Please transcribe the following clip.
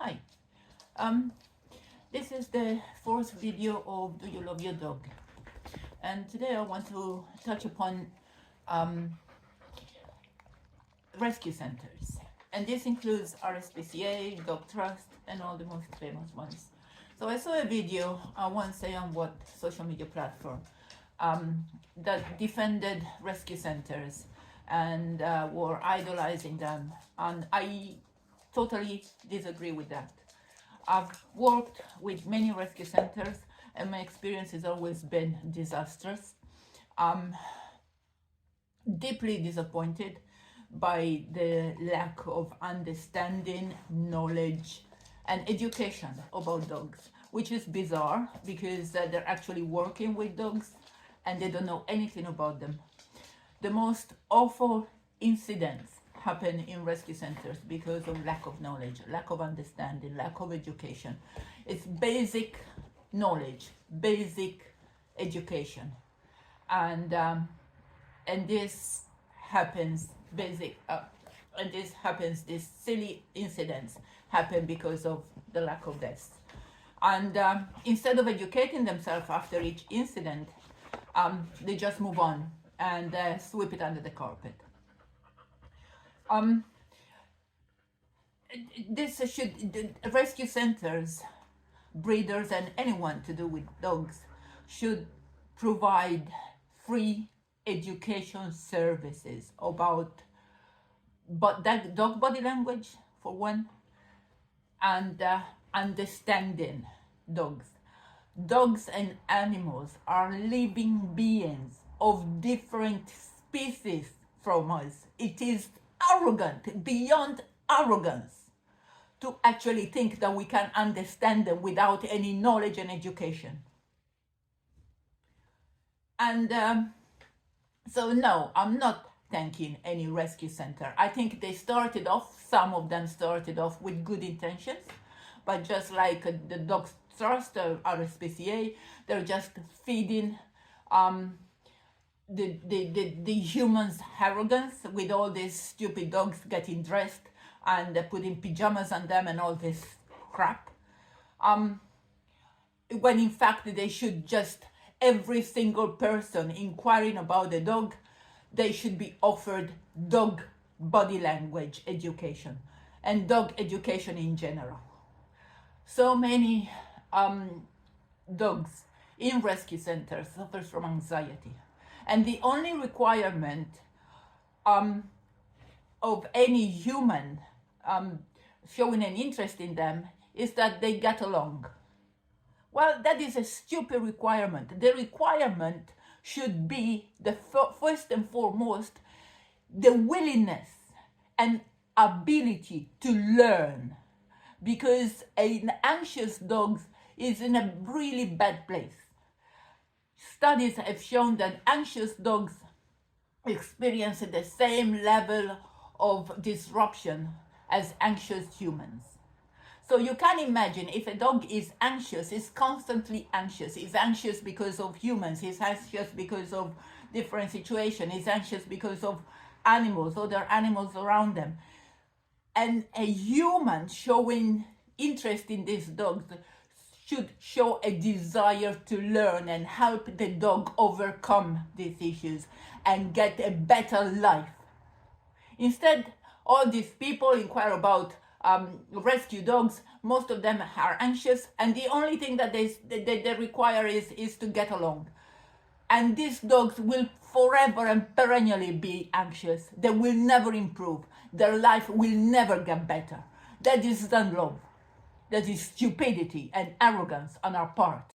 Hi, um, this is the fourth video of Do You Love Your Dog? And today I want to touch upon rescue centers. And this includes RSPCA, Dog Trust, and all the most famous ones. So I saw a video, I won't say on what social media platform, that defended rescue centers and were idolizing them. And I totally disagree with that. I've worked with many rescue centers and my experience has always been disastrous. I'm deeply disappointed by the lack of understanding, knowledge, and education about dogs, which is bizarre because they're actually working with dogs and they don't know anything about them. The most awful incidents happen in rescue centers because of lack of knowledge, lack of understanding, lack of education. It's basic knowledge, basic education, and this happens these silly incidents happen because of the lack of this. And instead of educating themselves after each incident, they just move on and sweep it under the carpet. The rescue centers, breeders, and anyone to do with dogs should provide free education services about that dog body language, for one, and understanding dogs. Dogs and animals are living beings of different species from us. It is arrogant, beyond arrogance, to actually think that we can understand them without any knowledge and education. And so no, I'm not thanking any rescue center. I think some of them started off with good intentions, but just like the Dog Trust or RSPCA, they're just feeding the humans' arrogance with all these stupid dogs getting dressed and putting pajamas on them and all this crap. When in fact they should just, every single person inquiring about the dog, they should be offered dog body language education and dog education in general. So many dogs in rescue centers suffer from anxiety, and the only requirement of any human showing an interest in them is that they get along. Well, that is a stupid requirement. The requirement should be, first and foremost, the willingness and ability to learn, because an anxious dog is in a really bad place. Studies have shown that anxious dogs experience the same level of disruption as anxious humans. So you can imagine, if a dog is anxious, is constantly anxious, is anxious because of humans, is anxious because of different situations, is anxious because of animals, other animals around them. And a human showing interest in these dogs should show a desire to learn and help the dog overcome these issues and get a better life. Instead, all these people inquire about rescue dogs. Most of them are anxious, and the only thing that they require is to get along. And these dogs will forever and perennially be anxious. They will never improve. Their life will never get better. That is not love. That is stupidity and arrogance on our part.